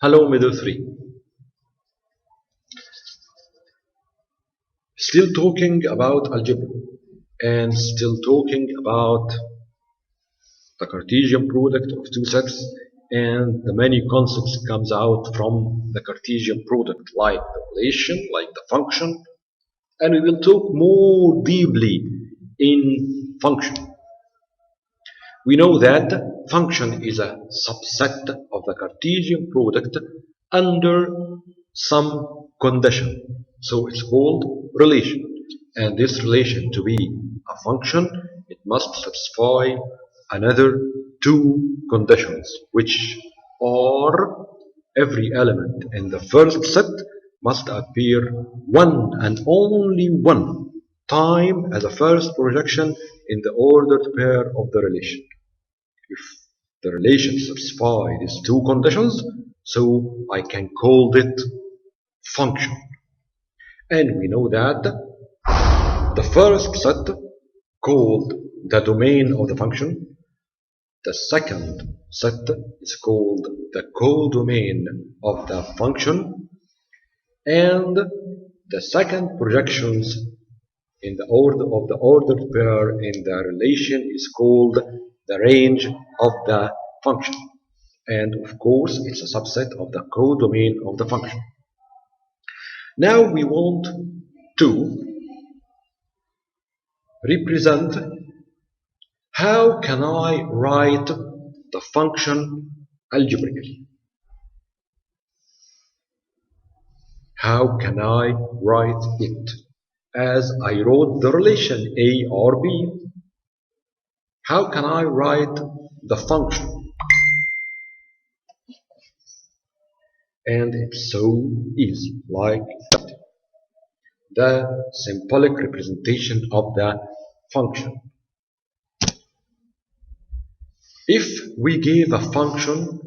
Hello, middle 3. Still talking about algebra and still talking about the Cartesian product of two sets and the many concepts comes out from the Cartesian product like the relation, like the function, and we will talk more deeply in function. We know that function is a subset of the Cartesian product under some condition. So it's called relation. And this relation to be a function, it must satisfy another two conditions, which are every element in the first set must appear one and only one time as a first projection in the ordered pair of the relation. If the relation satisfies these two conditions, so I can call it function. And we know that the first set called the domain of the function, the second set is called the codomain of the function, and the second projections in the order of the ordered pair in the relation is called the range of the function. And of course, it's a subset of the codomain of the function. Now we want to represent how can I write the function algebraically. How can I write it? As I wrote the relation A or B, how can I write the function? And it's so easy, like that. The symbolic representation of the function. If we give a function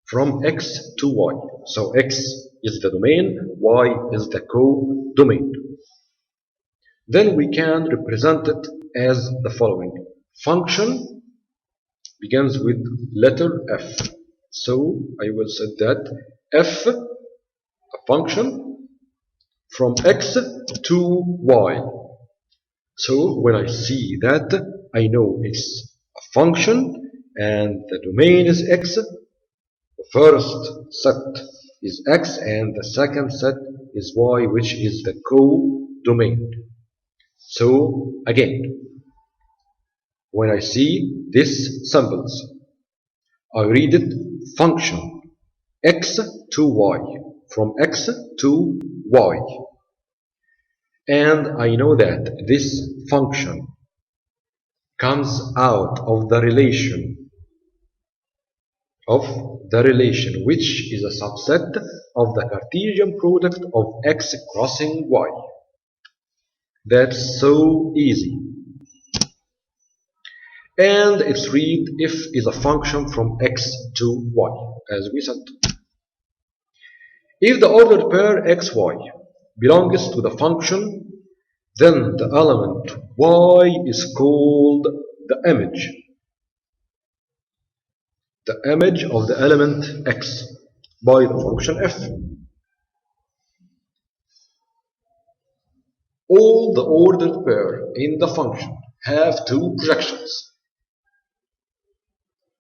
from x to y, so x is the domain, y is the codomain, then we can represent it as the following. Function begins with letter f. So I will say that f, a function from x to y. So when I see that, I know it's a function and the domain is x. The first set is x and the second set is y, which is the codomain. So again, when I see these symbols, I read it function x to y, from x to y. And I know that this function comes out of the relation which is a subset of the Cartesian product of x crossing y. That's so easy. And it's read if is a function from x to y, as we said. If the ordered pair xy belongs to the function, then the element y is called the image. The image of the element x by the function f. All the ordered pair in the function have two projections,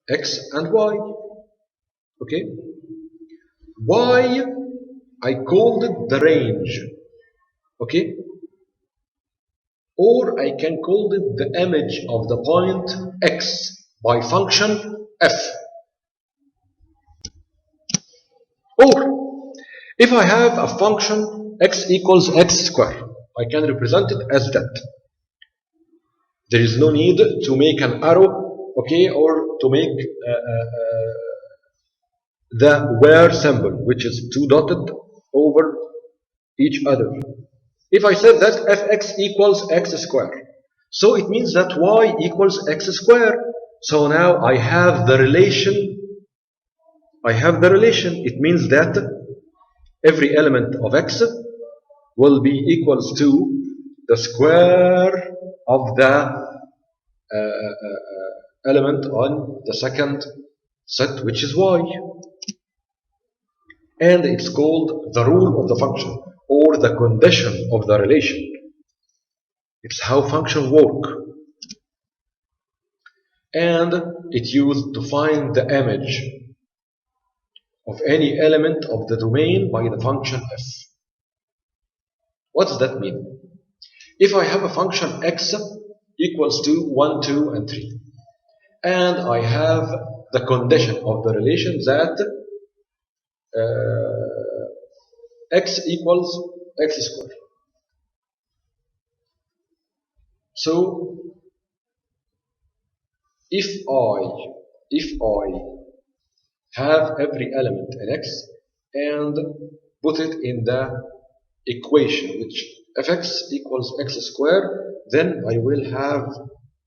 x and y. Okay? Y, I called it the range. Okay? Or I can call it the image of the point x by function f. Or if I have a function x equals x squared, I can represent it as that. There is no need to make an arrow, okay, or to make the where symbol, which is two dotted over each other. If I said that fx equals x squared, so it means that y equals x squared. So now I have the relation. It means that every element of x will be equals to the square of the element on the second set, which is y. and it's called the rule of the function or the condition of the relation. It's how functions work, and it's used to find the image of any element of the domain by the function f. What does that mean? If I have a function x equals to 1, 2, and 3, and I have the condition of the relation that x equals x squared. So if I have every element in x and put it in the equation which fx equals x squared, then I will have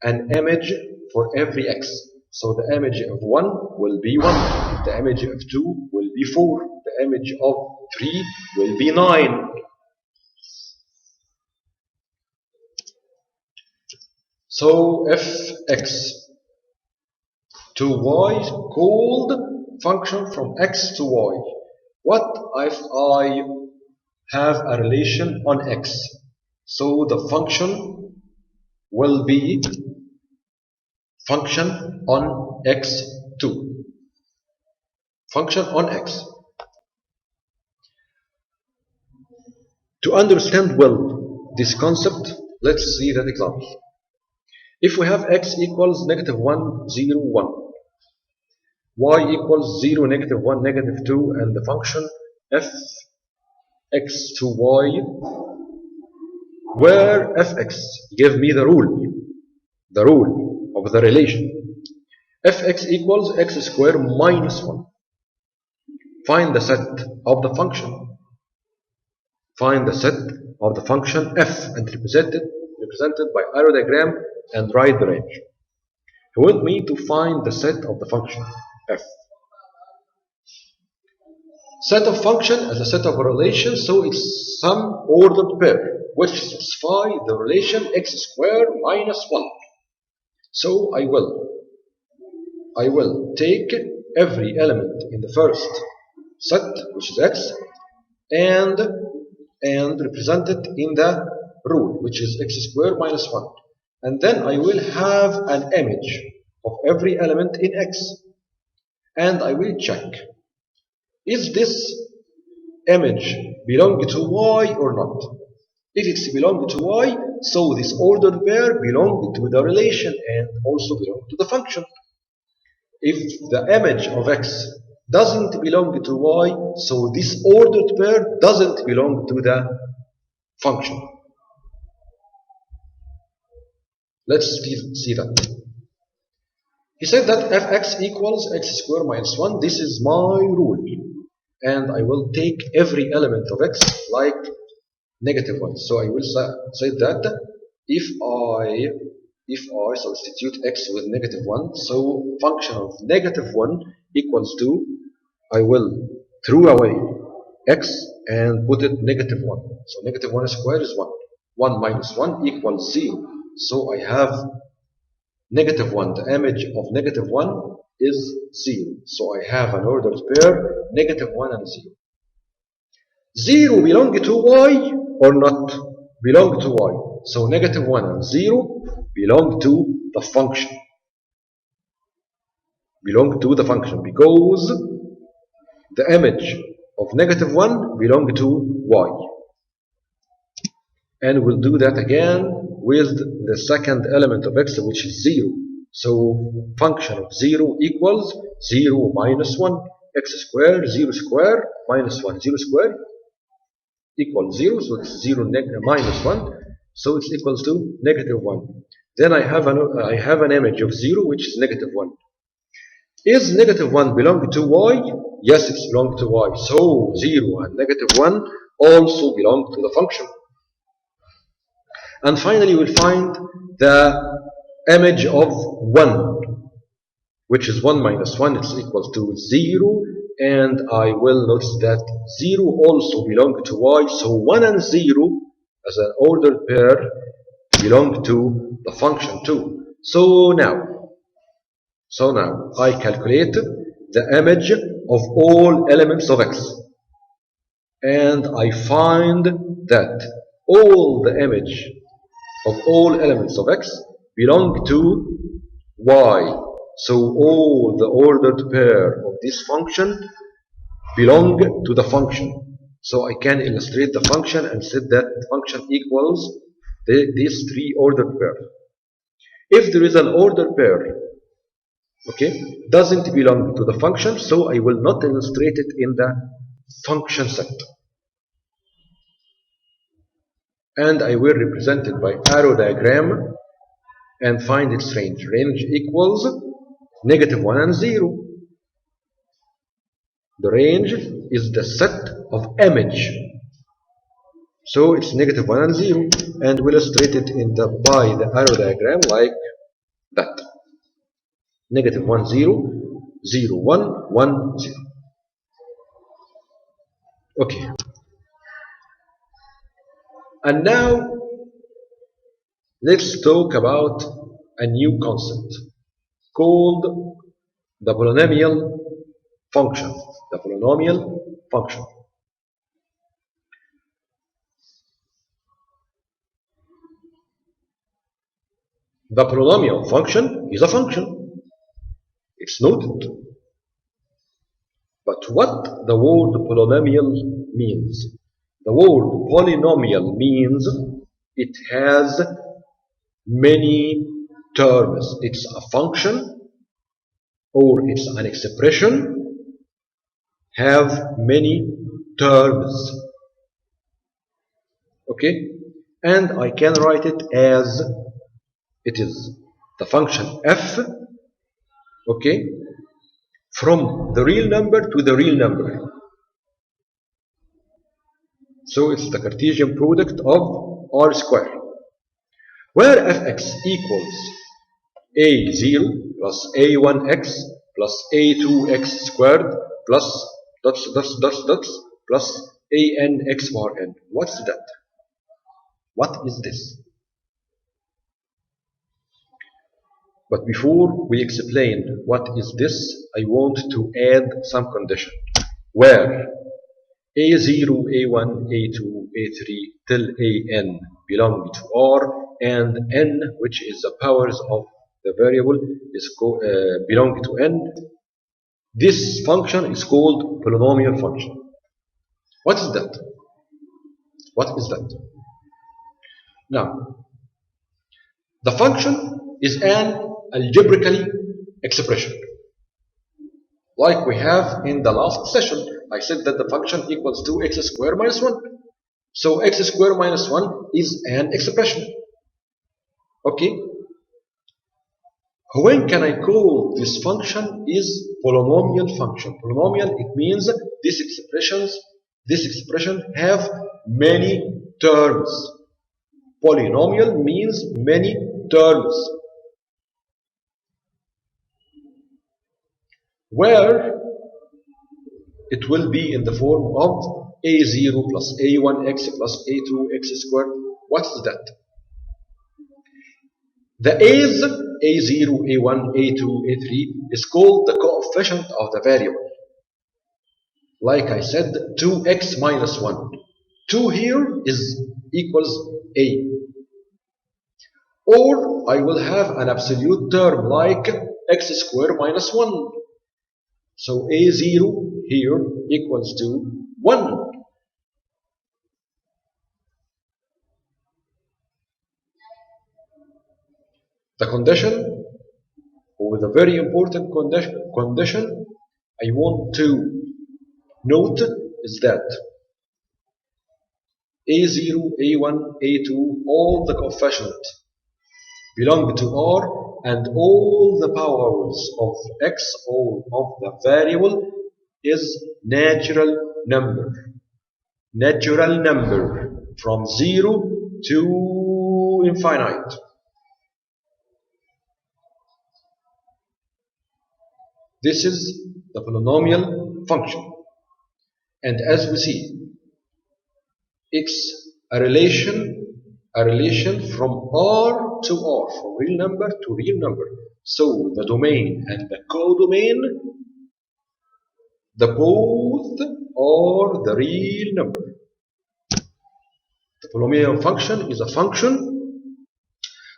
an image for every x. So the image of 1 will be 1, the image of 2 will be 4, the image of 3 will be 9. So fx to y called function from x to y. What if I have a relation on x? So the function will be function on x2. Function on x. To understand well this concept, let's see that example. If we have x equals negative 1, 0, 1, y equals 0, negative 1, negative 2, and the function fx to y, where fx give me the rule of the relation. Fx equals x squared minus 1. Find the set of the function. Find the set of the function f and represented by arrow diagram and write the range. He wants me to find the set of the function f. Set of function as a set of a relation, so it's some ordered pair which satisfy the relation x squared minus 1. So I will take every element in the first set, which is x, and represent it in the rule, which is x squared minus 1. And then I will have an image of every element in x. And I will check, is this image belong to y or not? If it's belong to y, so this ordered pair belong to the relation and also belong to the function. If the image of x doesn't belong to y, so this ordered pair doesn't belong to the function. Let's see that. He said that fx equals x squared minus 1. This is my rule. And I will take every element of x like negative 1. So I will say that if I substitute x with negative 1, so function of negative 1 equals to, I will throw away x and put it negative 1. So negative 1 squared is 1. 1 minus 1 equals 0. So I have negative 1. The image of negative 1 is 0. So I have an ordered pair, negative 1 and 0. 0 belong to y or not? Belong to y. So negative 1 and 0 belong to the function. Belong to the function because the image of negative 1 belong to y. And we'll do that again with the second element of x, which is 0. So function of 0 equals 0 minus 1, x squared, 0 squared, minus 1, 0 squared equals 0, so it's 0 minus 1, so it's equals to negative 1. Then I have an image of 0, which is negative 1. Is negative 1 belong to y? Yes, it's belong to y. So 0 and negative 1 also belong to the function. And finally, we'll find the image of 1, which is 1 minus 1, it's equal to 0. And I will notice that 0 also belong to y. So 1 and 0 as an ordered pair belong to the function too. So now I calculate the image of all elements of x. and I find that all the image of all elements of x belong to y. So all the ordered pair of this function belong to the function. So I can illustrate the function and say that function equals these three ordered pair. If there is an ordered pair, okay, doesn't belong to the function, so I will not illustrate it in the function set. And I will represent it by arrow diagram and find its range. Range equals -1 and 0. The range is the set of image. So it's -1 and 0, and we'll illustrate it by the arrow diagram like that. -1, 0, 0, 1, 1, 0. Okay. And now let's talk about a new concept called the polynomial function. The polynomial function. The polynomial function is a function. It's noted. But what the word polynomial means? The word polynomial means it has many terms. It's a function or it's an expression have many terms. Okay? And I can write it as it is the function f, okay, from the real number to the real number. So it's the Cartesian product of r square, where fx equals a0 plus a1x plus a2x squared plus dots plus anx bar n. What's that? What is this? But before we explain what is this, I want to add some condition where a0, a1, a2, a3 till an belong to r, and n, which is the powers of the variable, is belong to n. This function is called polynomial function. What is that? What is that? Now, the function is an algebraical expression. Like we have in the last session, I said that the function equals 2x squared minus 1. So x squared minus 1 is an expression. Okay? When can I call this function is polynomial function? Polynomial, it means this expression have many terms. Polynomial means many terms. Where it will be in the form of a0 plus a1x plus a2x squared. What is that? The a's, a0, a1, a2, a3 is called the coefficient of the variable. Like I said, 2x minus 1. 2 here is equals a. Or I will have an absolute term like x squared minus 1. So a0 here equals to 1. The condition, or the very important condition I want to note is that a0, a1, a2, all the coefficients belong to r, and all the powers of x or of the variable is natural number. Natural number from 0 to infinite. This is the polynomial function. And as we see, it's a relation from r to r, from real number to real number. So the domain and the codomain the both are the real number. The polynomial function is a function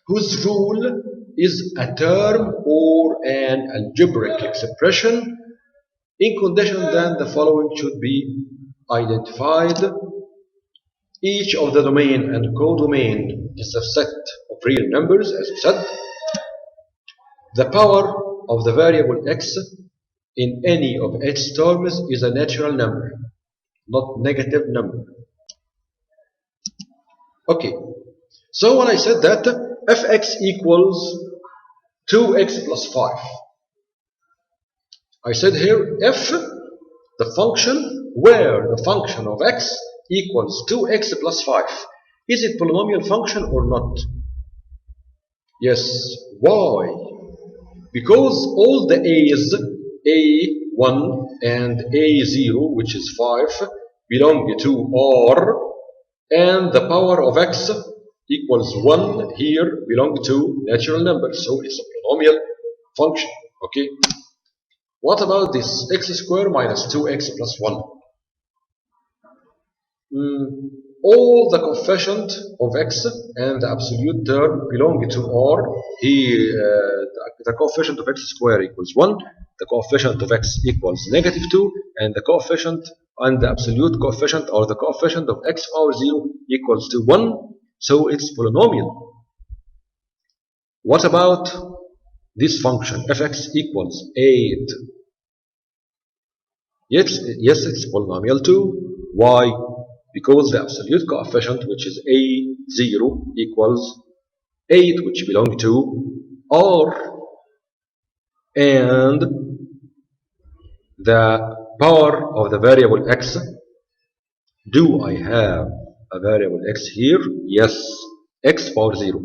whose rule is a term or an algebraic expression in condition that the following should be identified. Each of the domain and codomain is a set of real numbers, as we said. The power of the variable x in any of its terms is a natural number, not negative number. Okay, so when I said that fx equals 2x plus 5, I said here if the function where the function of x equals 2x plus 5, is it polynomial function or not? Yes. Why? Because all the a's, a1 and a0, which is 5, belong to R, and the power of x equals 1 here belong to natural numbers, so it's a polynomial function. Okay. What about this x squared minus 2x plus 1? All the coefficient of x and the absolute term belong to R. Here, the coefficient of x squared equals 1, the coefficient of x equals negative 2, and the coefficient and the absolute coefficient or the coefficient of x power 0 equals to 1, so it's polynomial. What about this function fx equals 8? Yes, it's polynomial too. Why? Because the absolute coefficient, which is a0, equals 8, which belong to R, and the power of the variable x. Do I have a variable x here? Yes, x power 0.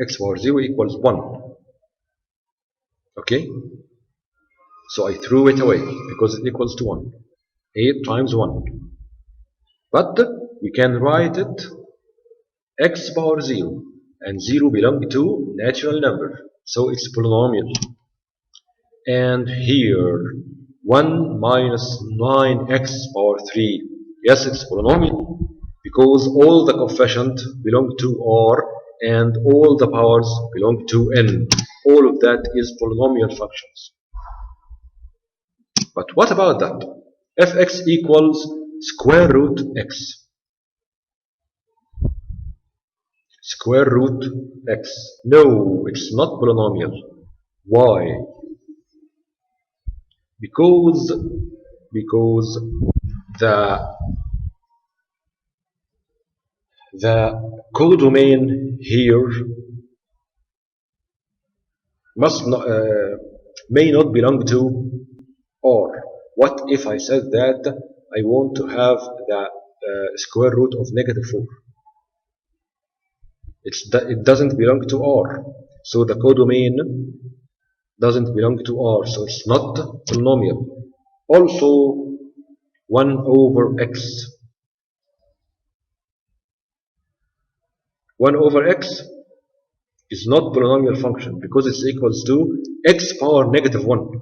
X power 0 equals 1. Okay? So I threw it away because it equals to 1. 8 times 1. But we can write it x power 0, and 0 belong to natural number, so it's polynomial. And here 1 minus 9x power 3, yes, it's polynomial because all the coefficient belong to R and all the powers belong to n. All of that is polynomial functions. But what about that? Fx equals square root x. Square root x. No, it's not polynomial. Why? Because the codomain here must not, may not belong to R. What if I said that I want to have the square root of negative 4? It doesn't belong to R, so the codomain doesn't belong to R, so it's not polynomial. Also 1 over x. 1 over x is not polynomial function because it's equals to x power negative 1.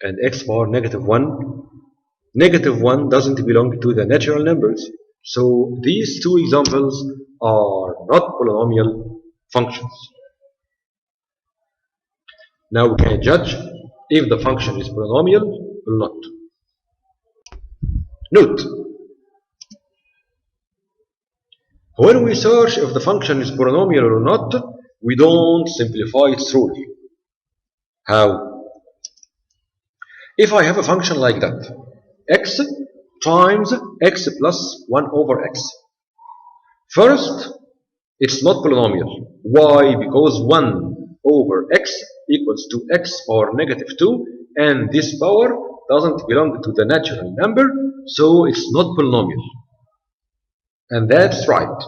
And x power negative 1 doesn't belong to the natural numbers. So these two examples are not polynomial functions. Now we can judge if the function is polynomial or not. Note, when we search if the function is polynomial or not, we don't simplify its rule. How? If I have a function like that, x times x plus 1 over x. First, it's not polynomial. Why? Because 1 over x equals to x power negative 2, and this power doesn't belong to the natural number, so it's not polynomial. And that's right.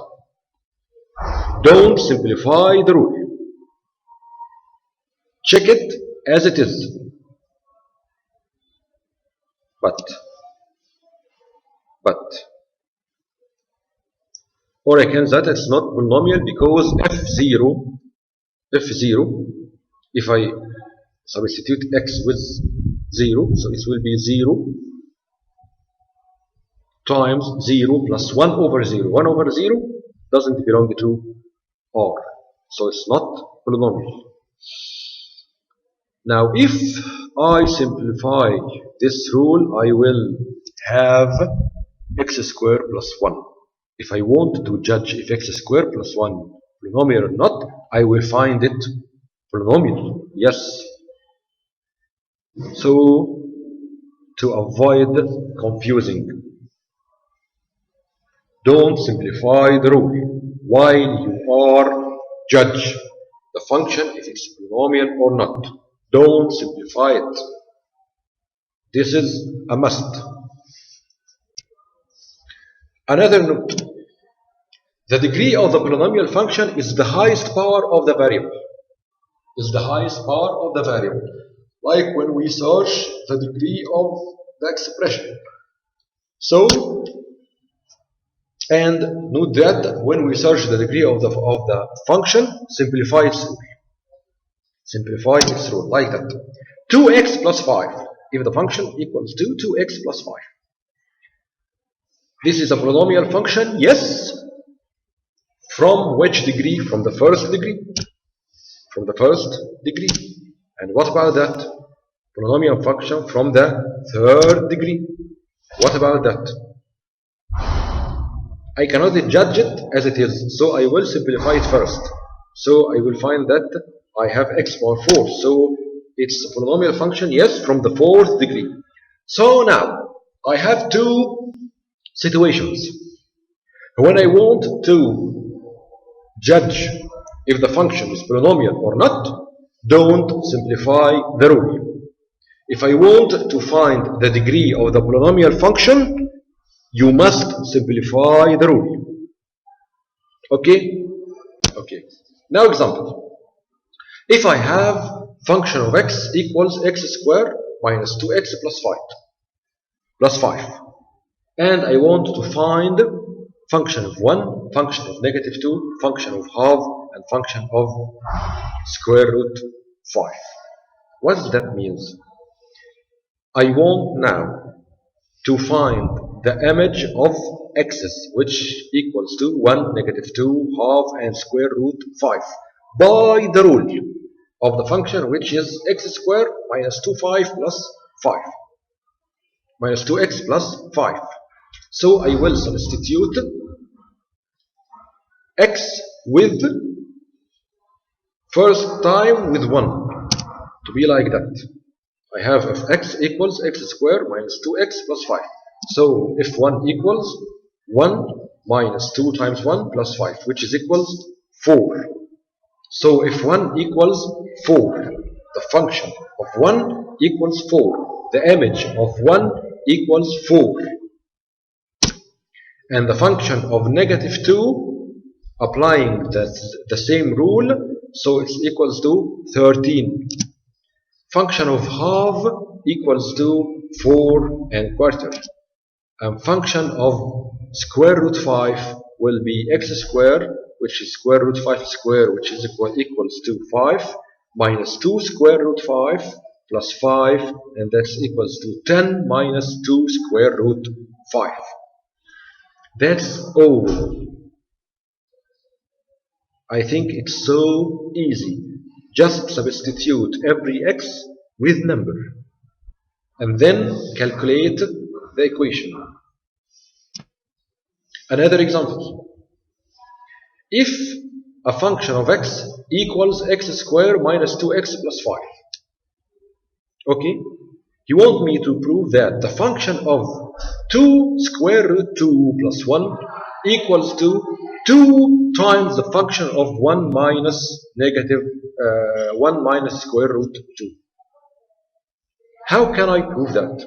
Don't simplify the rule. Check it as it is. But or I can say that it's not polynomial because f0, if I substitute x with 0, so it will be 0 times 0 plus 1 over 0. 1 over 0 doesn't belong to R, so it's not polynomial. Now if I simplify this rule, I will have x squared plus 1. If I want to judge if x squared plus 1 polynomial or not, I will find it polynomial. Yes. So to avoid confusing, don't simplify the rule while you are judge the function if it's polynomial or not. Don't simplify it. This is a must. Another note. The degree of the polynomial function is the highest power of the variable. Is the highest power of the variable. Like when we search the degree of the expression. So, and note that when we search the degree of the function, simplify its rule. Simplify its rule like that. 2x plus 5. If the function equals to 2x plus 5. This is a polynomial function, yes. From which degree? From the first degree. From the first degree. And what about that? Polynomial function from the third degree. What about that? I cannot judge it as it is, so I will simplify it first. So I will find that I have x power 4. So it's a polynomial function, yes, from the fourth degree. So now I have two situations. When I want to judge if the function is polynomial or not, don't simplify the rule. If I want to find the degree of the polynomial function, you must simplify the rule. Okay? Okay. Now example. If I have function of x equals x squared minus 2x plus 5. And I want to find function of 1, function of negative 2, function of half, and function of square root 5. What does that mean? I want now to find the image of x's, which equals to 1, negative 2, half, and square root 5 by the rule of the function, which is x squared minus 2y plus 5. Minus 2x plus 5. So I will substitute x with first time with 1 to be like that. I have if x equals x squared minus 2x plus 5. So if 1 equals 1 minus 2 times 1 plus 5, which is equals 4. So if 1 equals 4, the function of 1 equals 4. The image of 1 equals 4. And the function of negative 2, applying the same rule, so it's equals to 13. Function of half equals to 4 and quarter. And function of square root 5 will be x squared, which is square root 5 squared, which is equals to 5, minus 2 square root 5 plus 5, and that's equals to 10 minus 2 square root 5. That's all. I think it's so easy. Just substitute every x with number and then calculate the equation. Another example. If a function of x equals x squared minus 2x plus 5. Okay? You want me to prove that the function of 2 square root 2 plus 1 equals to 2 times the function of 1 minus negative 1 minus square root 2. How can I prove that?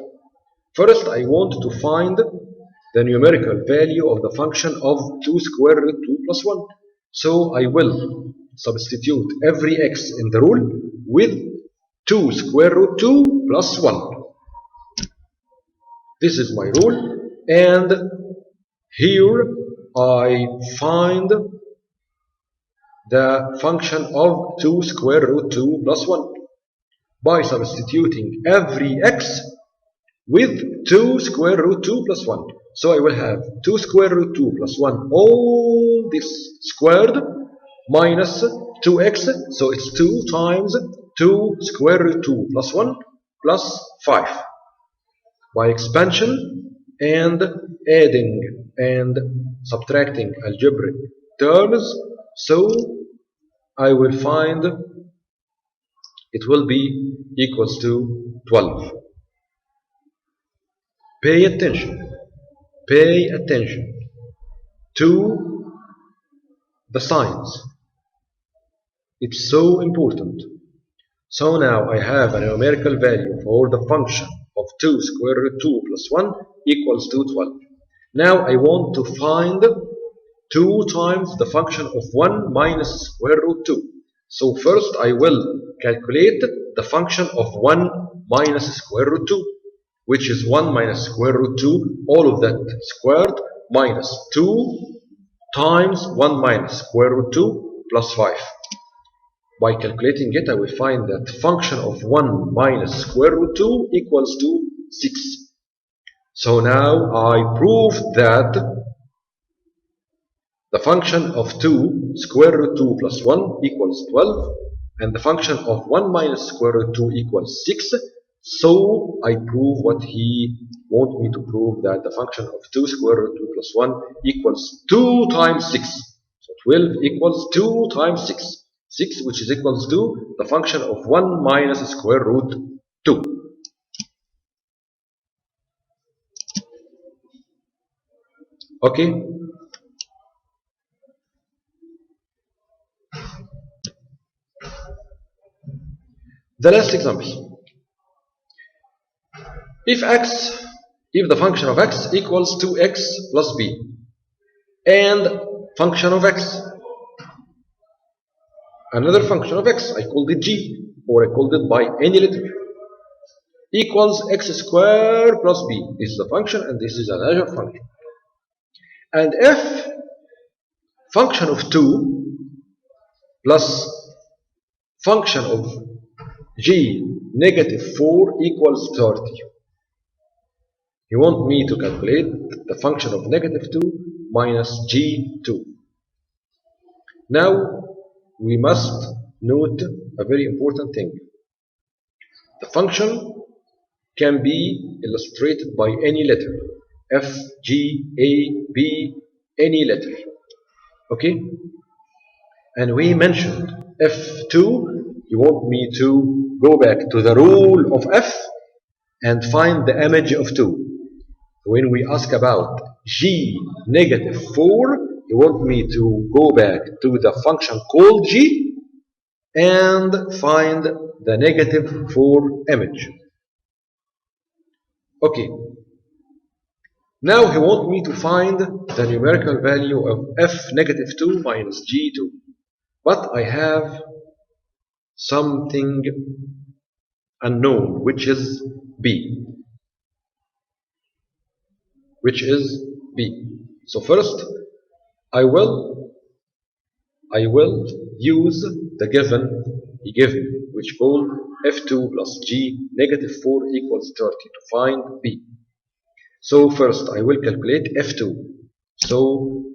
First, I want to find the numerical value of the function of 2 square root 2 plus 1. So I will substitute every x in the rule with 2 square root 2 plus 1. This is my rule, and here I find the function of 2 square root 2 plus 1. by substituting every x with 2 square root 2 plus 1. So I will have 2 square root 2 plus 1, all this squared, minus 2x, so it's 2 times 2 square root 2 plus 1 plus 5. By expansion and adding and subtracting algebraic terms, so I will find it will be equals to 12. Pay attention to the signs. It's so important. So now I have a numerical value for the function of 2 square root 2 plus 1 equals to 12. Now I want to find 2 times the function of 1 minus square root 2. So first I will calculate the function of 1 minus square root 2, which is 1 minus square root 2, all of that squared, minus 2 times 1 minus square root 2 plus 5. By calculating it, I will find that function of 1 minus square root 2 equals to 6. So now I proved that the function of 2 square root 2 plus 1 equals 12, and the function of 1 minus square root 2 equals 6. So I prove what he wants me to prove, that the function of 2 square root 2 plus 1 equals 2 times 6. So 12 equals 2 times 6. 6, which is equals to the function of 1 minus square root 2. Okay? The last example. If the function of x equals 2x plus b, and function of x, another function of x, I called it g, or I called it by any letter, equals x squared plus b. This is the function and this is a natural function. And if function of 2 plus function of g negative 4 equals 30. You want me to calculate the function of negative 2 minus g2. Now we must note a very important thing. The function can be illustrated by any letter, f, g, a, b, any letter. Okay? And we mentioned f2, you want me to go back to the rule of f and find the image of 2. When we ask about g negative 4, you want me to go back to the function called g and find the negative 4 image. Okay. Now he wants me to find the numerical value of f negative 2 minus g2. But I have something unknown, which is b. So first I will use the given he gave me, which called f2 plus g negative 4 equals 30 to find b. So first I will calculate f2. So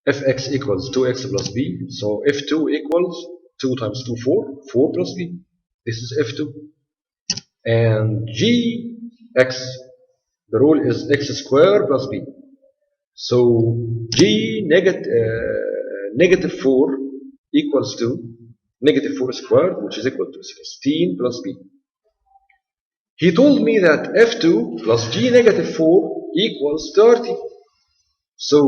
fx equals 2x plus b. So f2 equals 2 times 2, 4 plus b. This is f2. And gx, the rule is x squared plus b. So g negative 4 equals to negative 4 squared, which is equal to 16 plus b. He told me that f2 plus g negative 4 equals 30. So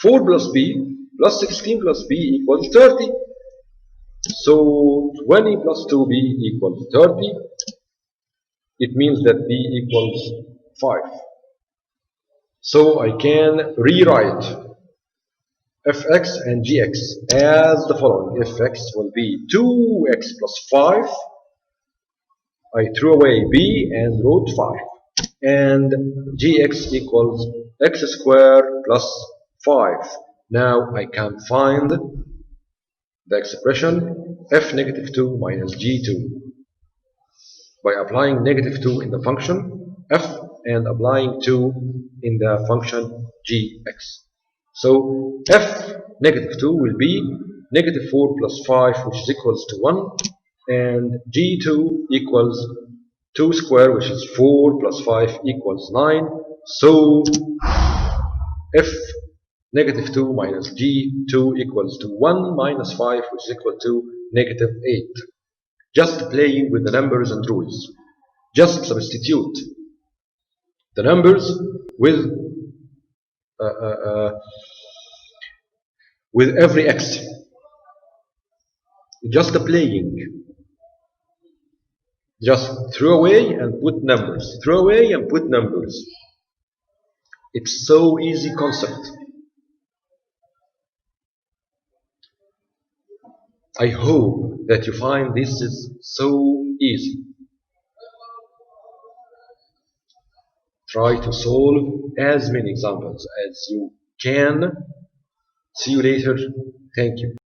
4 plus b plus 16 plus b equals 30. So 20 plus 2b equals 30. It means that b equals 5. So I can rewrite fx and gx as the following. Fx will be 2x plus 5. I threw away b and wrote 5. And gx equals x squared plus 5. Now I can find the expression f negative 2 minus g2 by applying negative 2 in the function f and applying 2 in the function gx. So f negative 2 will be negative 4 plus 5, which is equals to 1, and g2 equals 2 square, which is 4 plus 5 equals 9. So f negative 2 minus g2 equals to 1 minus 5, which is equal to negative 8. Just playing with the numbers and rules. Just substitute the numbers with every x. Just playing. Just throw away and put numbers. Throw away and put numbers. It's so easy concept. I hope that you find this is so easy. Try to solve as many examples as you can. See you later. Thank you.